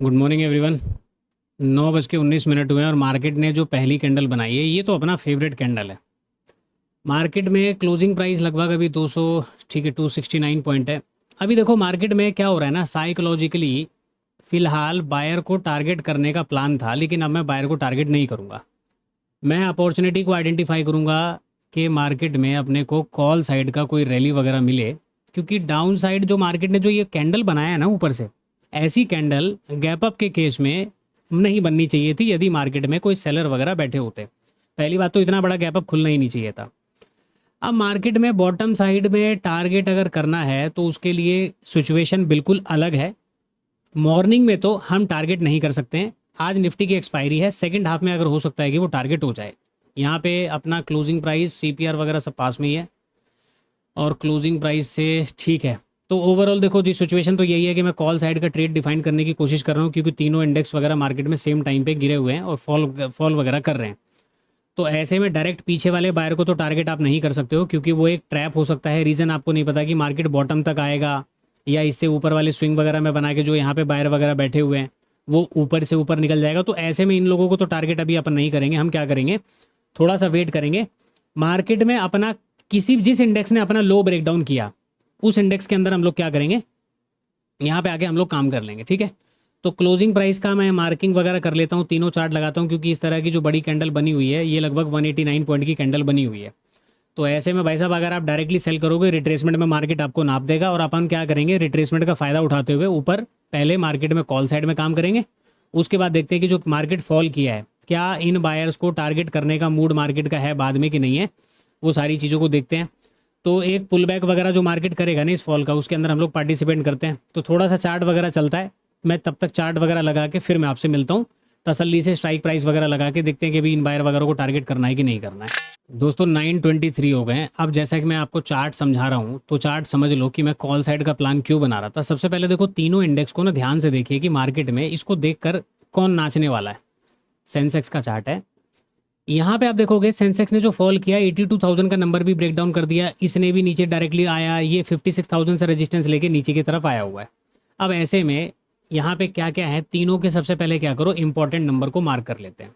Good morning everyone. 9:19 हुए हैं और मार्केट ने जो पहली कैंडल बनाई है ये तो अपना फेवरेट कैंडल है। मार्केट में क्लोजिंग प्राइस लगभग अभी 200, ठीक है, 269 पॉइंट है। अभी देखो मार्केट में क्या हो रहा है ना, साइकोलॉजिकली फ़िलहाल बायर को टारगेट करने का प्लान था, लेकिन अब मैं बायर को टारगेट नहीं करूँगा। मैं अपॉर्चुनिटी को आइडेंटिफाई करूँगा कि मार्केट में अपने को कॉल साइड का कोई रैली वगैरह मिले, क्योंकि डाउन साइड जो मार्केट ने जो ये कैंडल बनाया है ना ऊपर से, ऐसी कैंडल गैप अप के केस में नहीं बननी चाहिए थी यदि मार्केट में कोई सेलर वगैरह बैठे होते। पहली बात तो इतना बड़ा गैप अप खुलना ही नहीं चाहिए था। अब मार्केट में बॉटम साइड में टारगेट अगर करना है तो उसके लिए सिचुएशन बिल्कुल अलग है। मॉर्निंग में तो हम टारगेट नहीं कर सकते हैं। आज निफ्टी की एक्सपायरी है, सेकंड हाफ में अगर हो सकता है कि वो टारगेट हो जाए। यहाँ पे अपना क्लोजिंग प्राइस सीपीआर वगैरह सब पास में ही है और क्लोजिंग प्राइस से ठीक है। तो ओवरऑल देखो जी, सिचुएशन तो यही है कि मैं कॉल साइड का ट्रेड डिफाइन करने की कोशिश कर रहा हूँ, क्योंकि तीनों इंडेक्स वगैरह मार्केट में सेम टाइम पे गिरे हुए हैं और फॉल वगैरह कर रहे हैं। तो ऐसे में डायरेक्ट पीछे वाले बायर को तो टारगेट आप नहीं कर सकते हो, क्योंकि वो एक ट्रैप हो सकता है। रीज़न आपको नहीं पता कि मार्केट बॉटम तक आएगा या इससे ऊपर वाले स्विंग वगैरह में बना के जो यहाँ पे बायर वगैरह बैठे हुए हैं वो ऊपर से ऊपर निकल जाएगा। तो ऐसे में इन लोगों को तो टारगेट अभी अपन नहीं करेंगे। हम क्या करेंगे, थोड़ा सा वेट करेंगे। मार्केट में अपना किसी जिस इंडेक्स ने अपना लो ब्रेकडाउन किया उस इंडेक्स के अंदर हम लोग क्या करेंगे, यहाँ पे आके हम लोग काम कर लेंगे, ठीक है। तो क्लोजिंग प्राइस का मैं मार्किंग वगैरह कर लेता हूँ, तीनों चार्ट लगाता हूँ, क्योंकि इस तरह की जो बड़ी कैंडल बनी हुई है ये लगभग 189 पॉइंट की कैंडल बनी हुई है। तो ऐसे में भाई साहब अगर आप डायरेक्टली सेल करोगे, रिट्रेसमेंट में मार्केट आपको नाप देगा और अपन क्या करेंगे, रिट्रेसमेंट का फ़ायदा उठाते हुए ऊपर पहले मार्केट में कॉल साइड में काम करेंगे। उसके बाद देखते हैं कि जो मार्केट फॉल किया है क्या इन बायर्स को टारगेट करने का मूड मार्केट का है बाद में कि नहीं है, वो सारी चीज़ों को देखते हैं। तो एक पुल बैक वगैरह जो मार्केट करेगा ना इस फॉल का, उसके अंदर हम लोग पार्टिसिपेट करते हैं। तो थोड़ा सा चार्ट वगैरह चलता है, मैं तब तक चार्ट वगैरह लगा के फिर मैं आपसे मिलता हूँ। तसल्ली से स्ट्राइक प्राइस वगैरह लगा के देखते हैं कि अभी इन बायर वगैरह को टारगेट करना है कि नहीं करना है। दोस्तों 9:23 हो गए हैं। अब जैसा कि मैं आपको चार्ट समझा रहा हूँ तो चार्ट समझ लो कि मैं कॉल साइड का प्लान क्यों बना रहा था। सबसे पहले देखो तीनों इंडेक्स को ना ध्यान से देखिए कि मार्केट में इसको देखकर कौन नाचने वाला है। सेंसेक्स का चार्ट है, यहाँ पे आप देखोगे सेंसेक्स ने जो फॉल किया 82,000 का नंबर भी ब्रेक डाउन कर दिया, इसने भी नीचे डायरेक्टली आया, ये 56,000 से रेजिस्टेंस लेके नीचे की तरफ आया हुआ है। अब ऐसे में यहाँ पे क्या क्या है, तीनों के सबसे पहले क्या करो, इंपॉर्टेंट नंबर को मार्क कर लेते हैं।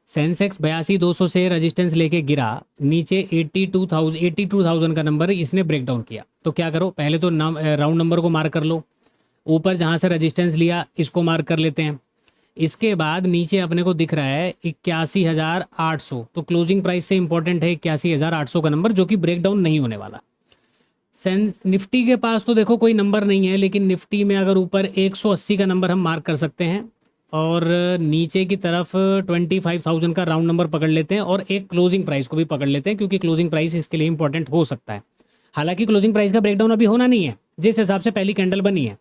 सेंसेक्स 82,200 से रेजिस्टेंस लेके गिरा नीचे 82,000 का नंबर इसने ब्रेक डाउन किया। तो क्या करो, पहले तो राउंड नंबर को मार्क कर लो। ऊपर जहाँ से रेजिस्टेंस लिया इसको मार्क कर लेते हैं। इसके बाद नीचे अपने को दिख रहा है 81,800, तो क्लोजिंग प्राइस से इंपॉर्टेंट है 81,800 का नंबर, जो कि ब्रेकडाउन नहीं होने वाला। निफ्टी के पास तो देखो कोई नंबर नहीं है, लेकिन निफ्टी में अगर ऊपर 180 का नंबर हम मार्क कर सकते हैं और नीचे की तरफ 25,000 का राउंड नंबर पकड़ लेते हैं और एक क्लोजिंग प्राइस को भी पकड़ लेते हैं, क्योंकि क्लोजिंग प्राइस इसके लिए इंपॉर्टेंट हो सकता है। हालांकि क्लोजिंग प्राइस का ब्रेकडाउन अभी होना नहीं है, जिस हिसाब से पहली कैंडल बनी है।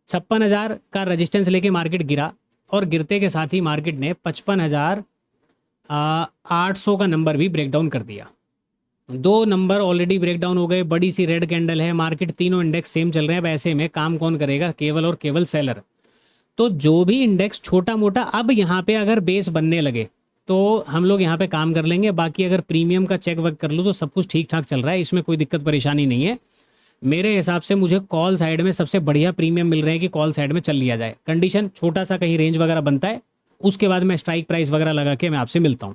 56,000 का रजिस्टेंस लेके मार्केट गिरा और गिरते के साथ ही मार्केट ने 55,800 का नंबर भी ब्रेकडाउन कर दिया। दो नंबर ऑलरेडी ब्रेकडाउन हो गए, बड़ी सी रेड कैंडल है, मार्केट तीनों इंडेक्स सेम चल रहे हैं। अब ऐसे में काम कौन करेगा, केवल और केवल सेलर। तो जो भी इंडेक्स छोटा मोटा अब यहाँ पे अगर बेस बनने लगे तो हम लोग यहाँ पे काम कर लेंगे। बाकी अगर प्रीमियम का चेक वर्क कर लो तो सब कुछ ठीक ठाक चल रहा है, इसमें कोई दिक्कत परेशानी नहीं है। मेरे हिसाब से मुझे कॉल साइड में सबसे बढ़िया प्रीमियम मिल रहे हैं कि कॉल साइड में चल लिया जाए। कंडीशन छोटा सा कहीं रेंज वगैरह बनता है, उसके बाद मैं स्ट्राइक प्राइस वगैरह लगा के मैं आपसे मिलता हूँ।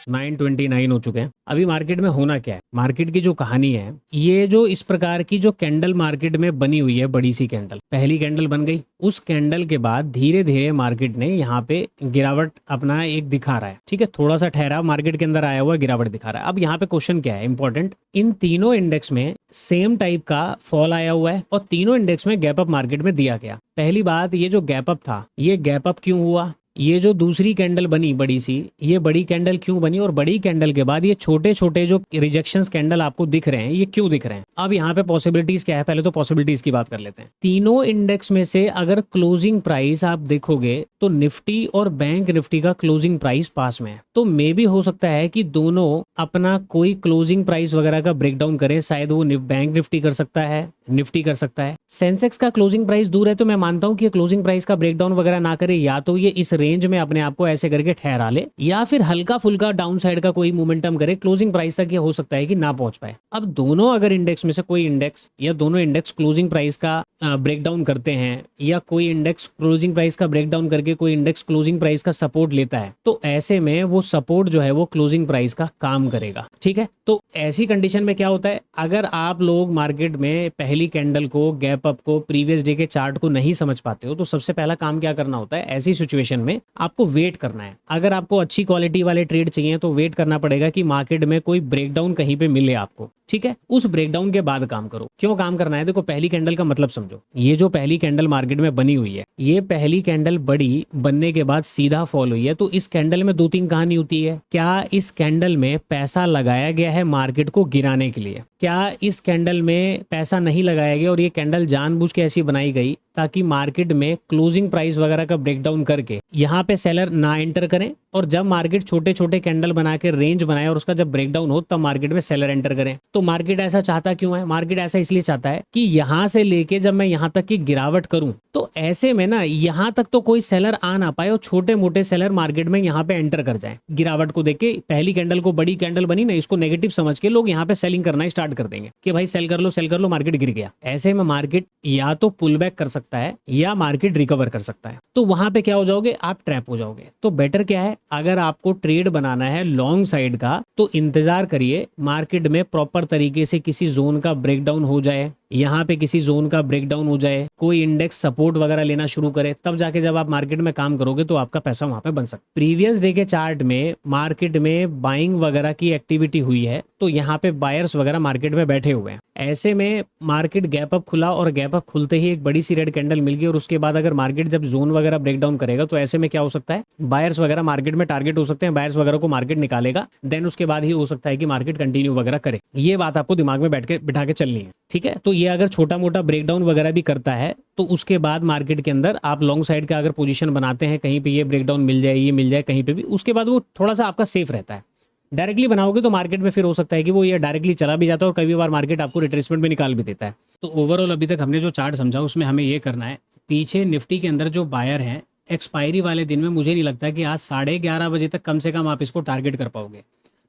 9:29 हो चुके हैं। अभी मार्केट में होना क्या है, मार्केट की जो कहानी है, ये जो इस प्रकार की जो कैंडल मार्केट में बनी हुई है, बड़ी सी कैंडल, पहली कैंडल बन गई, उस कैंडल के बाद धीरे धीरे मार्केट ने यहाँ पे गिरावट अपना एक दिखा रहा है, ठीक है, थोड़ा सा ठहराव मार्केट के अंदर आया हुआ गिरावट दिखा रहा है। अब यहाँ पे क्वेश्चन क्या है इंपॉर्टेंट, इन तीनों इंडेक्स में सेम टाइप का फॉल आया हुआ है और तीनों इंडेक्स में गैप अप मार्केट में दिया गया। पहली बात, ये जो गैप अप था, ये गैप अप क्यों हुआ, ये जो दूसरी कैंडल बनी बड़ी सी, ये बड़ी कैंडल क्यों बनी, और बड़ी कैंडल के बाद ये छोटे छोटे जो रिजेक्शंस कैंडल आपको दिख रहे हैं, ये क्यों दिख रहे हैं। अब यहाँ पे पॉसिबिलिटीज क्या है, पहले तो पॉसिबिलिटीज की बात कर लेते हैं। तीनों इंडेक्स में से अगर क्लोजिंग प्राइस आप देखोगे तो निफ्टी और बैंक निफ्टी का क्लोजिंग प्राइस पास में है। तो मे भी हो सकता है कि दोनों अपना कोई क्लोजिंग प्राइस वगैरह का ब्रेकडाउन करें, शायद वो बैंक निफ्टी कर सकता है, निफ्टी कर सकता है। सेंसेक्स का क्लोजिंग प्राइस दूर है, तो मैं मानता हूं कि ये क्लोजिंग प्राइस का ब्रेकडाउन वगैरह ना करे, या तो ये इस रेंज में अपने आप को ऐसे करके ठहरा ले, या फिर हल्का फुल्का डाउन साइड का कोई मोमेंटम करे, क्लोजिंग प्राइस तक ये हो सकता है कि ना पहुंच पाए। अब दोनों अगर इंडेक्स में से कोई इंडेक्स या दोनों इंडेक्स क्लोजिंग प्राइस का ब्रेकडाउन करते हैं, या कोई इंडेक्स क्लोजिंग प्राइस का ब्रेकडाउन करके कोई इंडेक्स क्लोजिंग प्राइस का सपोर्ट लेता है, तो ऐसे में वो सपोर्ट जो है वो क्लोजिंग प्राइस का काम करेगा। ठीक है, तो ऐसी कंडीशन में क्या होता है, अगर आप लोग मार्केट में पहली कैंडल को, गैप अप को, प्रीवियस डे के चार्ट को नहीं समझ पाते हो, तो सबसे पहला काम क्या करना होता है, ऐसी सिचुएशन में आपको वेट करना है। अगर आपको अच्छी क्वालिटी वाले ट्रेड चाहिए तो वेट करना पड़ेगा कि मार्केट में कोई ब्रेकडाउन कहीं पे मिले आपको। ठीक है, उस ब्रेकडाउन के बाद काम करो। क्यों काम करना है, देखो पहली कैंडल का मतलब समझो। ये जो पहली कैंडल मार्केट में बनी हुई है, ये पहली कैंडल बड़ी बनने के बाद सीधा फॉल हुई है, तो इस कैंडल में दो तीन कहानी होती है। क्या इस कैंडल में पैसा लगाया गया है मार्केट को गिराने के लिए? क्या इस कैंडल में पैसा नहीं लगाया गया और ये कैंडल जानबूझ के ऐसी बनाई गई ताकि मार्केट में क्लोजिंग प्राइस वगैरह का ब्रेकडाउन करके यहाँ पे सेलर ना एंटर करें, और जब मार्केट छोटे छोटे कैंडल बना के रेंज बनाए और उसका जब ब्रेकडाउन हो तब मार्केट में सेलर एंटर करें? तो मार्केट ऐसा चाहता क्यों है? मार्केट ऐसा इसलिए चाहता है कि यहाँ से लेके जब मैं यहाँ तक की गिरावट करूं, तो ऐसे में ना यहाँ तक तो कोई सेलर आ ना पाए और छोटे मोटे सेलर मार्केट में यहाँ पे एंटर कर जाए। गिरावट को देख के पहली कैंडल को, बड़ी कैंडल बनी ना, इसको नेगेटिव समझ के लोग यहाँ पे सेलिंग करना स्टार्ट कर देंगे कि भाई सेल कर लो, मार्केट गिर गया। ऐसे में मार्केट या तो पुल बैक कर सकता है या मार्केट रिकवर कर सकता है। तो वहां पे क्या हो जाओगे, आप ट्रैप हो जाओगे। तो बेटर क्या है, अगर आपको ट्रेड बनाना है लॉन्ग साइड का, तो इंतजार करिए मार्केट में प्रॉपर तरीके से किसी जोन का ब्रेकडाउन हो जाए, यहाँ पे किसी जोन का ब्रेकडाउन हो जाए, कोई इंडेक्स सपोर्ट वगैरह लेना शुरू करे, तब जाके जब आप मार्केट में काम करोगे तो आपका पैसा वहां पे बन सकता है। प्रीवियस डे के चार्ट में मार्केट में बाइंग वगैरह की एक्टिविटी हुई है, तो यहाँ पे बायर्स वगैरह मार्केट में बैठे हुए हैं। ऐसे में मार्केट गैप अप खुला और गैप अप खुलते ही एक बड़ी सी रेड कैंडल मिल गई, और उसके बाद अगर मार्केट जब जोन वगैरह ब्रेकडाउन करेगा तो ऐसे में क्या हो सकता है, बायर्स वगैरह मार्केट में टारगेट हो सकते हैं, बायर्स वगैरह को मार्केट निकालेगा, देन उसके बाद ही हो सकता है कि मार्केट कंटिन्यू वगैरह करे। ये बात आपको दिमाग में बिठा के चलनी है। ठीक है, तो ये अगर छोटा मोटा ब्रेकडाउन वगैरह भी करता है तो उसके बाद मार्केट के अंदर आप लॉन्ग साइड का अगर पोजीशन बनाते हैं, कहीं पे ये ब्रेकडाउन मिल जाए, ये मिल जाए कहीं पे भी, उसके बाद वो थोड़ा सा आपका सेफ रहता है। डायरेक्टली बनाओगे तो मार्केट में फिर हो सकता है कि वो ये डायरेक्टली चला भी जाता है और कई बार मार्केट आपको रिट्रेसमेंट में निकाल भी देता है। तो ओवरऑल अभी तक हमने जो चार्ट समझा उसमें हमें ये करना है, पीछे निफ्टी के अंदर जो बायर हैं, एक्सपायरी वाले दिन में मुझे नहीं लगता कि आज 11:30 बजे तक कम से कम आप इसको टारगेट कर पाओगे।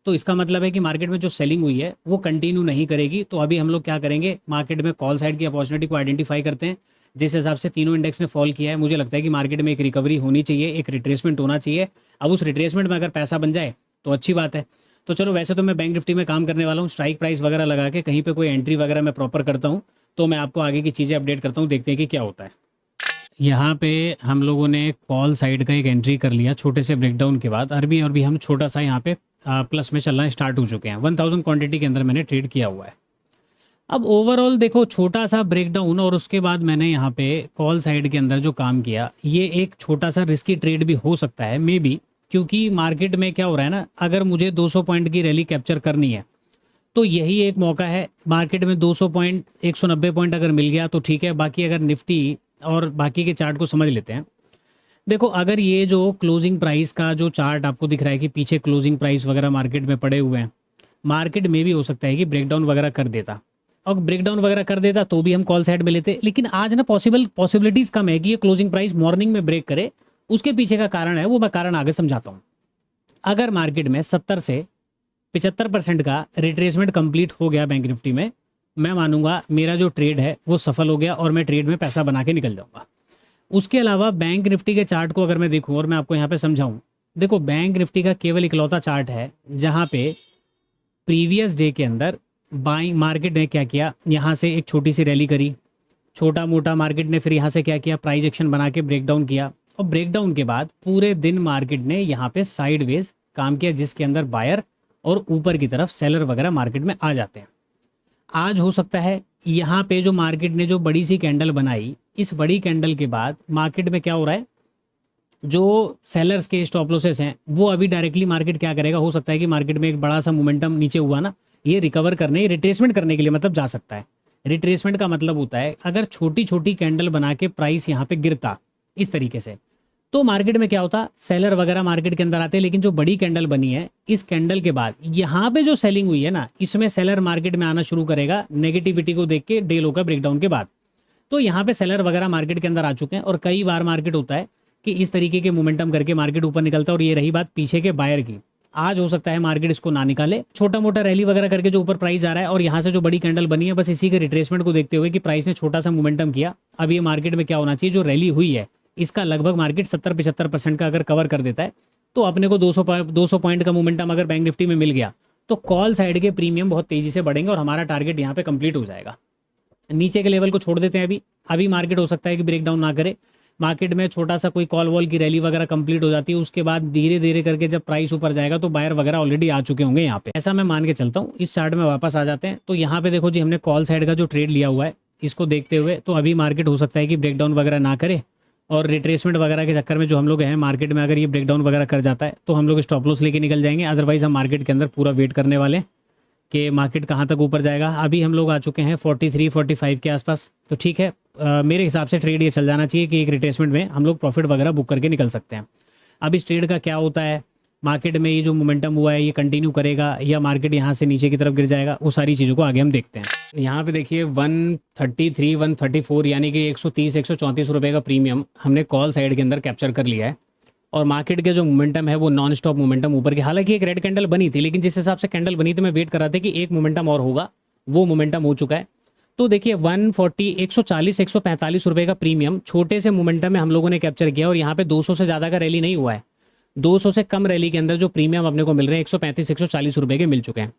तो इसका मतलब है कि मार्केट में जो सेलिंग हुई है वो कंटिन्यू नहीं करेगी। तो अभी हम लोग क्या करेंगे, मार्केट में कॉल साइड की अपॉर्चुनिटी को आइडेंटिफाई करते हैं। जिस हिसाब से तीनों इंडेक्स ने फॉल किया है, मुझे लगता है कि मार्केट में एक रिकवरी होनी चाहिए, एक रिट्रेसमेंट होना चाहिए। अब उस रिट्रेसमेंट में अगर पैसा बन जाए तो अच्छी बात है। तो चलो, वैसे तो मैं बैंक निफ्टी में काम करने वाला हूँ, स्ट्राइक प्राइस वगैरह लगा के कहीं पे कोई एंट्री वगैरह मैं प्रॉपर करता हूँ, तो मैं आपको आगे की चीज़ें अपडेट करता हूँ, देखते हैं कि क्या होता है। यहाँ पे हम लोगों ने कॉल साइड का एक एंट्री कर लिया छोटे से ब्रेकडाउन के बाद। अभी हम छोटा सा यहाँ पे प्लस में चलना स्टार्ट हो चुके हैं। 1000 क्वांटिटी के अंदर मैंने ट्रेड किया हुआ है। अब ओवरऑल देखो, छोटा सा ब्रेकडाउन और उसके बाद मैंने यहाँ पे कॉल साइड के अंदर जो काम किया, ये एक छोटा सा रिस्की ट्रेड भी हो सकता है मे बी, क्योंकि मार्केट में क्या हो रहा है ना, अगर मुझे 200 पॉइंट की रैली कैप्चर करनी है तो यही एक मौका है। मार्केट में 200 पॉइंट, 190 पॉइंट अगर मिल गया तो ठीक है। बाकी अगर निफ्टी और बाकी के चार्ट को समझ लेते हैं। देखो, अगर ये जो क्लोजिंग प्राइस का जो चार्ट आपको दिख रहा है कि पीछे क्लोजिंग प्राइस वगैरह मार्केट में पड़े हुए हैं, मार्केट में भी हो सकता है कि ब्रेकडाउन वगैरह कर देता, और ब्रेकडाउन वगैरह कर देता तो भी हम कॉल साइड में लेते। लेकिन आज ना पॉसिबिलिटीज़ कम है कि ये क्लोजिंग प्राइस मॉर्निंग में ब्रेक करे। उसके पीछे का कारण है, वो मैं कारण आगे समझाता हूँ। अगर मार्केट में 70 से 75% का रिट्रेसमेंट कंप्लीट हो गया बैंक निफ्टी में, मैं मानूंगा मेरा जो ट्रेड है वो सफल हो गया और मैं ट्रेड में पैसा बना के निकल जाऊंगा। उसके अलावा बैंक निफ्टी के चार्ट को अगर मैं देखूं और मैं आपको यहाँ पे समझाऊं, देखो बैंक निफ्टी का केवल इकलौता चार्ट है जहाँ पे प्रीवियस डे के अंदर बाइंग मार्केट ने क्या किया, यहाँ से एक छोटी सी रैली करी, छोटा मोटा मार्केट ने फिर यहाँ से क्या किया, प्राइस एक्शन बना के ब्रेकडाउन किया, और ब्रेकडाउन के बाद पूरे दिन मार्केट ने यहाँ पे साइडवेज काम किया, जिसके अंदर बायर और ऊपर की तरफ सेलर वगैरह मार्केट में आ जाते हैं। आज हो सकता है यहाँ पे जो मार्केट ने जो बड़ी सी कैंडल बनाई, इस बड़ी कैंडल के बाद मार्केट में क्या हो रहा है, जो सेलर्स के स्टॉप लॉसेस हैं वो अभी डायरेक्टली मार्केट क्या करेगा, हो सकता है कि मार्केट में एक बड़ा सा मोमेंटम नीचे हुआ ना, ये रिकवर करने, रिट्रेसमेंट करने के लिए मतलब जा सकता है। रिट्रेसमेंट का मतलब होता है अगर छोटी छोटी कैंडल बना के प्राइस यहाँ पे गिरता इस तरीके से, तो मार्केट में क्या होता, सेलर वगैरह मार्केट के अंदर आते हैं। लेकिन जो बड़ी कैंडल बनी है, इस कैंडल के बाद यहाँ पे जो सेलिंग हुई है ना, इसमें सेलर मार्केट में आना शुरू करेगा नेगेटिविटी को देख के, डे लो का ब्रेकडाउन के बाद। तो यहाँ पे सेलर वगैरह मार्केट के अंदर आ चुके हैं, और कई बार मार्केट होता है कि इस तरीके के मोमेंटम करके मार्केट ऊपर निकलता है। और ये रही बात पीछे के बायर की, आज हो सकता है मार्केट इसको ना निकाले, छोटा मोटा रैली वगैरह करके जो ऊपर प्राइस आ रहा है, और यहाँ से जो बड़ी कैंडल बनी है बस इसी के रिट्रेसमेंट को देखते हुए कि प्राइस ने छोटा सा मोमेंटम किया। अब ये मार्केट में क्या होना चाहिए, जो रैली हुई है इसका लगभग मार्केट 70-75% का अगर कवर कर देता है तो अपने को 200 पॉइंट का मोमेंटम अगर बैंक निफ्टी में मिल गया तो कॉल साइड के प्रीमियम बहुत तेजी से बढ़ेंगे और हमारा टारगेट यहाँ पे कंप्लीट हो जाएगा। नीचे के लेवल को छोड़ देते हैं अभी मार्केट हो सकता है कि ब्रेकडाउन ना करे, मार्केट में छोटा सा कोई कॉल वॉल की रैली वगैरह कंप्लीट हो जाती है, उसके बाद धीरे धीरे करके जब प्राइस ऊपर जाएगा तो बायर वगैरह ऑलरेडी आ चुके होंगे यहाँ पे, ऐसा मैं मान के चलता हूँ। इस चार्ट में वापस आ जाते हैं तो यहाँ पे देखो जी, हमने कॉल साइड का जो ट्रेड लिया हुआ है इसको देखते हुए तो अभी मार्केट हो सकता है कि ब्रेकडाउन वगैरह ना करे, और रिट्रेसमेंट वगैरह के चक्कर में जो हम लोग हैं मार्केट में, अगर ये ब्रेकडाउन वगैरह कर जाता है तो हम लोग स्टॉप लॉस लेके निकल जाएंगे। अदरवाइज हम मार्केट के अंदर पूरा वेट करने वाले हैं कि मार्केट कहाँ तक ऊपर जाएगा। अभी हम लोग आ चुके हैं 43-45 के आसपास, तो ठीक है, मेरे हिसाब से ट्रेड ये चल जाना चाहिए कि एक रिट्रेसमेंट में हम लोग प्रॉफिट वगैरह बुक करके निकल सकते हैं। अब इस ट्रेड का क्या होता है, मार्केट में ये जो मोमेंटम हुआ है ये कंटिन्यू करेगा या मार्केट यहाँ से नीचे की तरफ गिर जाएगा, वो सारी चीज़ों को आगे हम देखते हैं। यहाँ पे देखिए 133, 134 यानी कि 130-134 रुपये का प्रीमियम हमने कॉल साइड के अंदर कैप्चर कर लिया है। और मार्केट के जो मोमेंटम है वो नॉन स्टॉप मोमेंटम ऊपर की, हालांकि एक रेड कैंडल बनी थी लेकिन जिस हिसाब से कैंडल बनी थी मैं वेट कर रहा था कि एक मोमेंटम और होगा, वो मोमेंटम हो चुका है। तो देखिए 140, 140, 145 रुपये का प्रीमियम छोटे से मोमेंटम में हम लोगों ने कैप्चर किया और यहाँ पे 200 से ज़्यादा का रैली नहीं हुआ है, 200 से कम रैली के अंदर जो प्रीमियम अपने को मिल रहे हैं 135-140 रुपये के मिल चुके हैं।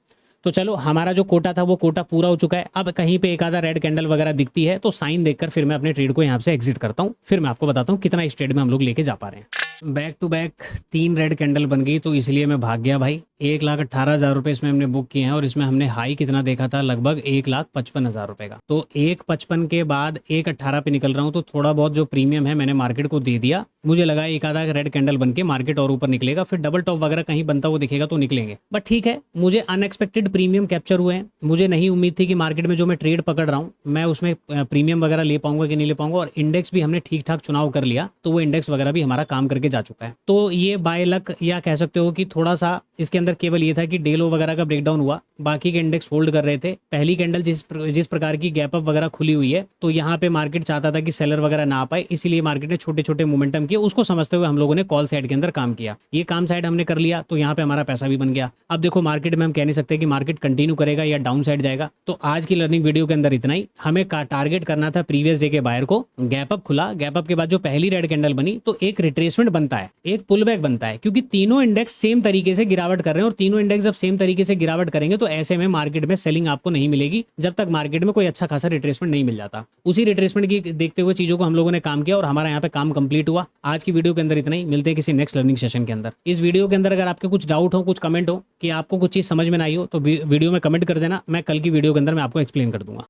तो चलो हमारा जो कोटा था वो कोटा पूरा हो चुका है। अब कहीं पे एक आधा रेड कैंडल वगैरह दिखती है तो साइन देखकर फिर मैं अपने ट्रेड को यहाँ से एग्जिट करता हूँ, फिर मैं आपको बताता हूँ कितना इस ट्रेड में हम लोग लेके जा पा रहे हैं। Back to back 3 red candle बन गई तो इसलिए मैं भाग गया भाई। 1,18,000 रुपये इसमें हमने बुक किए हैं और इसमें हमने हाई कितना देखा था, लगभग 1,55,000 रुपये का। तो 1,55 के बाद 1,18 पे निकल रहा हूँ तो थोड़ा बहुत जो प्रीमियम है मैंने मार्केट को दे दिया। मुझे लगा एक आधा रेड कैंडल बन के मार्केट और ऊपर निकलेगा, फिर डबल टॉप वगैरह कहीं बनता हुआ दिखेगा तो निकलेंगे, बट ठीक है, मुझे अनएक्सपेक्टेड प्रीमियम कैप्चर हुए हैं। मुझे नहीं उम्मीद थी कि मार्केट में जो मैं ट्रेड पकड़ रहा हूँ मैं उसमें प्रीमियम वगैरह ले पाऊंगा कि नहीं ले पाऊंगा, और इंडेक्स भी हमने ठीक ठाक चुनाव कर लिया तो वो इंडेक्स वगैरह भी हमारा काम करके जा चुका है। तो ये बाय लक या कह सकते हो कि थोड़ा सा इसके अंदर केवल ये था कि डेलो वगैरह का ब्रेकडाउन हुआ, बाकी के इंडेक्स होल्ड कर रहे थे। पहली कैंडल जिस प्रकार की गैप अप वगैरह खुली हुई है तो यहाँ पे मार्केट चाहता था कि सेलर वगैरह ना आ पाए, इसीलिए मार्केट ने छोटे छोटे मोमेंटम किए, उसको समझते हुए हम लोगों ने कॉल साइड के अंदर काम किया। ये काम साइड हमने कर लिया तो यहाँ पे हमारा पैसा भी बन गया। अब देखो मार्केट में हम कह नहीं सकते कि मार्केट कंटिन्यू करेगा या डाउन साइड जाएगा। तो आज की लर्निंग वीडियो के अंदर इतना ही। हमें टारगेट करना था प्रीवियस डे के बायर को, गैप अप खुला, गैप अप के बाद जो पहली रेड कैंडल बनी तो एक रिट्रेसमेंट बनता है, एक पुल बैक बनता है, क्योंकि तीनों इंडेक्स सेम तरीके से गिरावट कर रहे हैं और तीनों इंडेक्स जब सेम तरीके से गिरावट करेंगे तो ऐसे में मार्केट में सेलिंग आपको नहीं मिलेगी जब तक मार्केट में कोई अच्छा खासा रिट्रेसमेंट नहीं मिल जाता। उसी रिट्रेसमेंट की देखते हुए चीजों को हम लोगों ने काम किया और हमारा यहाँ पे काम कंप्लीट हुआ। आज की वीडियो के अंदर इतना ही, मिलते हैं किसी नेक्स्ट लर्निंग सेशन के अंदर। इस वीडियो के अंदर अगर आपके कुछ डाउट हो, कुछ कमेंट हो कि आपको कुछ चीज समझ में ना आई हो तो वीडियो में कमेंट कर देना, मैं कल की वीडियो के अंदर मैं आपको एक्सप्लेन कर दूंगा।